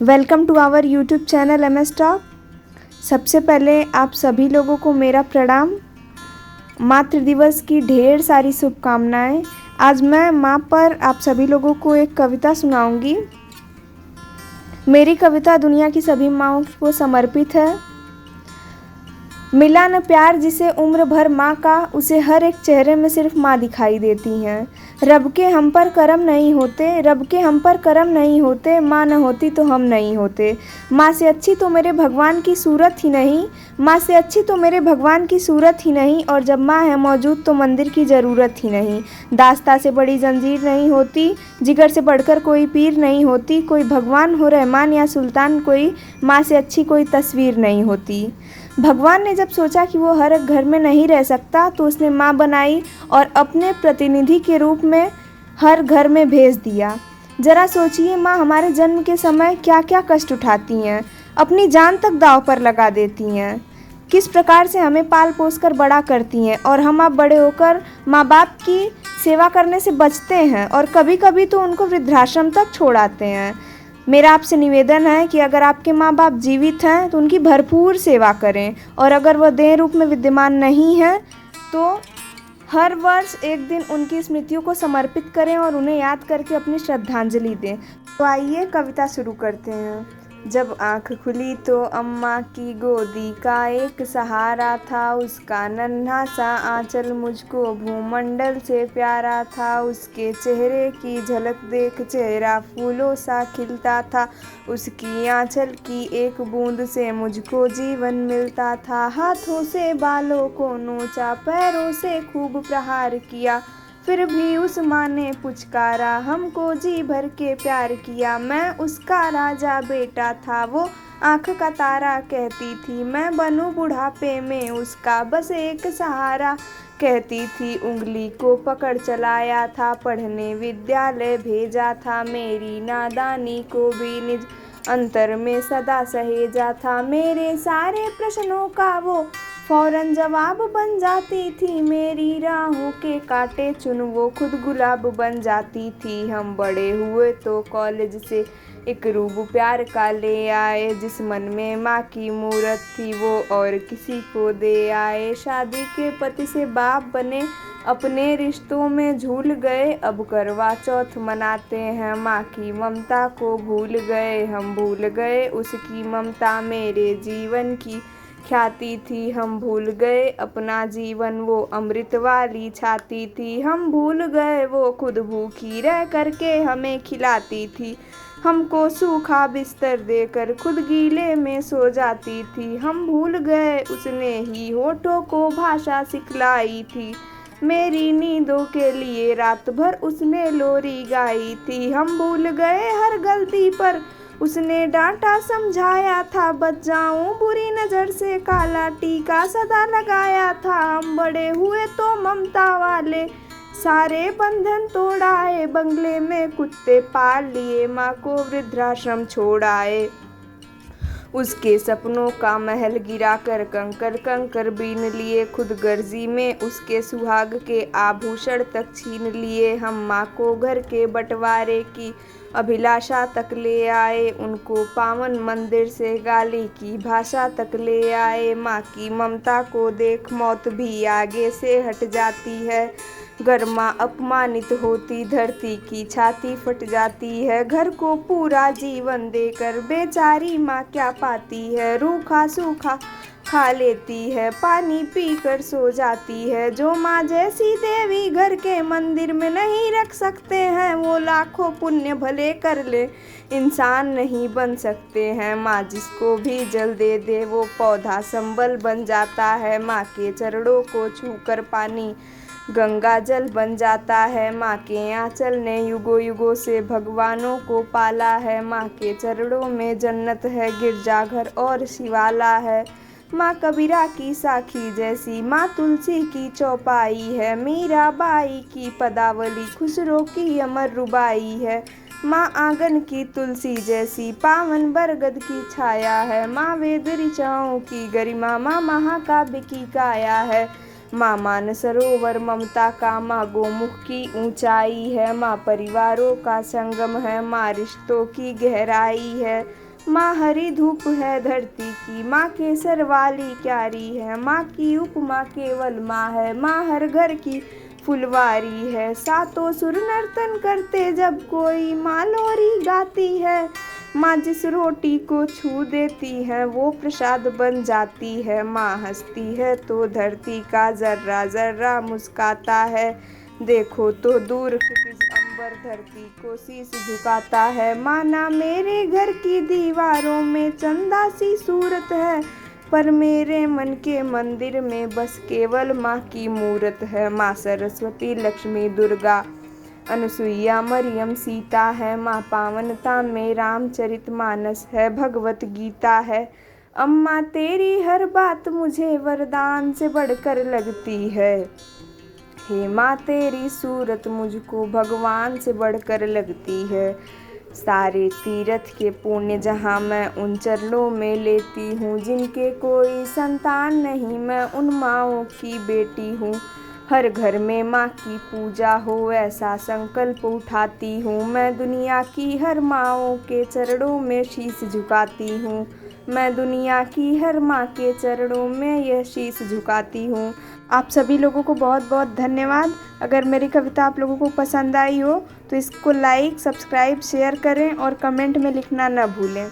Welcome to our YouTube channel MS talk. सबसे पहले आप सभी लोगों को मेरा प्रणाम। मातृ दिवस की ढेर सारी शुभकामनाएं। आज मैं माँ पर आप सभी लोगों को एक कविता सुनाऊंगी। मेरी कविता दुनिया की सभी माँओं को समर्पित है। मिला न प्यार जिसे उम्र भर माँ का, उसे हर एक चेहरे में सिर्फ माँ दिखाई देती हैं। रब के हम पर करम नहीं होते, रब के हम पर करम नहीं होते, माँ न होती तो हम नहीं होते। माँ से अच्छी तो मेरे भगवान की सूरत ही नहीं, माँ से अच्छी तो मेरे भगवान की सूरत ही नहीं, और जब माँ है मौजूद तो मंदिर की ज़रूरत ही नहीं। दास्ता से बड़ी जंजीर नहीं होती, जिगर से बढ़कर कोई पीर नहीं होती, कोई भगवान हो रहमान या सुल्तान, कोई माँ से अच्छी कोई तस्वीर नहीं होती। भगवान ने जब सोचा कि वो हर एक घर में नहीं रह सकता तो उसने माँ बनाई और अपने प्रतिनिधि के रूप में हर घर में भेज दिया। ज़रा सोचिए, माँ हमारे जन्म के समय क्या क्या कष्ट उठाती हैं, अपनी जान तक दांव पर लगा देती हैं। किस प्रकार से हमें पाल पोस कर बड़ा करती हैं, और हम अब बड़े होकर माँ बाप की सेवा करने से बचते हैं और कभी कभी तो उनको वृद्धाश्रम तक छोड़ आते हैं। मेरा आपसे निवेदन है कि अगर आपके माँ बाप जीवित हैं तो उनकी भरपूर सेवा करें, और अगर वह देह रूप में विद्यमान नहीं है तो हर वर्ष एक दिन उनकी स्मृतियों को समर्पित करें और उन्हें याद करके अपनी श्रद्धांजलि दें। तो आइए कविता शुरू करते हैं। जब आँख खुली तो अम्मा की गोदी का एक सहारा था, उसका नन्हा सा आंचल मुझको भूमंडल से प्यारा था। उसके चेहरे की झलक देख चेहरा फूलों सा खिलता था, उसकी आंचल की एक बूंद से मुझको जीवन मिलता था। हाथों से बालों को नोचा, पैरों से खूब प्रहार किया, फिर भी उस माँ ने पुचकारा, हमको जी भर के प्यार किया। मैं उसका राजा बेटा था, वो आँख का तारा कहती थी, मैं बनूं बुढ़ापे में उसका बस एक सहारा कहती थी। उंगली को पकड़ चलाया था, पढ़ने विद्यालय भेजा था, मेरी नादानी को भी निज अंतर में सदा सहेजा था। मेरे सारे प्रश्नों का वो फौरन जवाब बन जाती थी, मेरी राहों के कांटे चुन वो खुद गुलाब बन जाती थी। हम बड़े हुए तो कॉलेज से एक रूब प्यार का ले आए, जिस मन में माँ की मूरत थी वो और किसी को दे आए। शादी के पति से बाप बने, अपने रिश्तों में झूल गए, अब करवा चौथ मनाते हैं, माँ की ममता को भूल गए। हम भूल गए उसकी ममता मेरे जीवन की ख्याति थी, हम भूल गए अपना जीवन वो अमृत वाली छाती थी। हम भूल गए वो खुद भूखी रह करके हमें खिलाती थी, हमको सूखा बिस्तर देकर खुद गीले में सो जाती थी। हम भूल गए उसने ही होठों को भाषा सिखलाई थी, मेरी नींदों के लिए रात भर उसने लोरी गाई थी। हम भूल गए हर गलती पर उसने डांटा समझाया था, बच जाऊं बुरी नज़र से काला टीका सदा लगाया था। हम बड़े हुए तो ममता वाले सारे बंधन तोड़ाए, बंगले में कुत्ते पाल लिए, माँ को वृद्धाश्रम छोड़ आए। उसके सपनों का महल गिरा कर कंकर कंकर बीन लिए, खुद गर्जी में उसके सुहाग के आभूषण तक छीन लिए। हम माँ को घर के बंटवारे की अभिलाषा तक ले आए, उनको पावन मंदिर से गाली की भाषा तक ले आए। माँ की ममता को देख मौत भी आगे से हट जाती है, गर माँ अपमानित होती धरती की छाती फट जाती है। घर को पूरा जीवन देकर बेचारी माँ क्या पाती है, रूखा सूखा खा लेती है, पानी पीकर सो जाती है। जो माँ जैसी देवी घर के मंदिर में नहीं रख सकते हैं, वो लाखों पुण्य भले कर ले इंसान नहीं बन सकते हैं। माँ जिसको भी जल दे दे वो पौधा संबल बन जाता है, माँ के चरणों को छूकर पानी गंगा जल बन जाता है। माँ के आंचल ने युगों युगों से भगवानों को पाला है, माँ के चरणों में जन्नत है, गिरजाघर और शिवाला है। माँ कबीरा की साखी जैसी, माँ तुलसी की चौपाई है, मीरा बाई की पदावली, खुसरो की अमर रुबाई है। माँ आंगन की तुलसी जैसी, पावन बरगद की छाया है, माँ वेद ऋचाओं की गरिमा, माँ महाकाव्य की काया है। माँ मानसरोवर ममता का, माँ गोमुख की ऊंचाई है, माँ परिवारों का संगम है, माँ रिश्तों की गहराई है। माँ हरी धूप है धरती की, माँ केसर वाली क्यारी है, माँ की उपमा केवल माँ है, माँ हर घर की फुलवारी है। सातों सुर नर्तन करते जब कोई माँ लोरी गाती है, माँ जिस रोटी को छू देती है वो प्रसाद बन जाती है। माँ हंसती है तो धरती का जर्रा जर्रा मुस्काता है, देखो तो दूर क्षितिज अंबर धरती को शीश झुकाता है। माँ ना मेरे घर की दीवारों में चंदा सी सूरत है, पर मेरे मन के मंदिर में बस केवल माँ की मूरत है। माँ सरस्वती लक्ष्मी दुर्गा अनुसुईया मरियम सीता है, माँ पावनता में रामचरितमानस है, भगवत गीता है। अम्मा तेरी हर बात मुझे वरदान से बढ़कर लगती है, हे माँ तेरी सूरत मुझको भगवान से बढ़कर लगती है। सारे तीर्थ के पुण्य जहाँ मैं उन चरणों में लेती हूँ, जिनके कोई संतान नहीं मैं उन माँओं की बेटी हूँ। हर घर में माँ की पूजा हो ऐसा संकल्प उठाती हूँ, मैं दुनिया की हर माँओं के चरणों में शीश झुकाती हूँ, मैं दुनिया की हर माँ के चरणों में यह शीश झुकाती हूँ। आप सभी लोगों को बहुत बहुत धन्यवाद। अगर मेरी कविता आप लोगों को पसंद आई हो तो इसको लाइक, सब्सक्राइब, शेयर करें और कमेंट में लिखना न भूलें।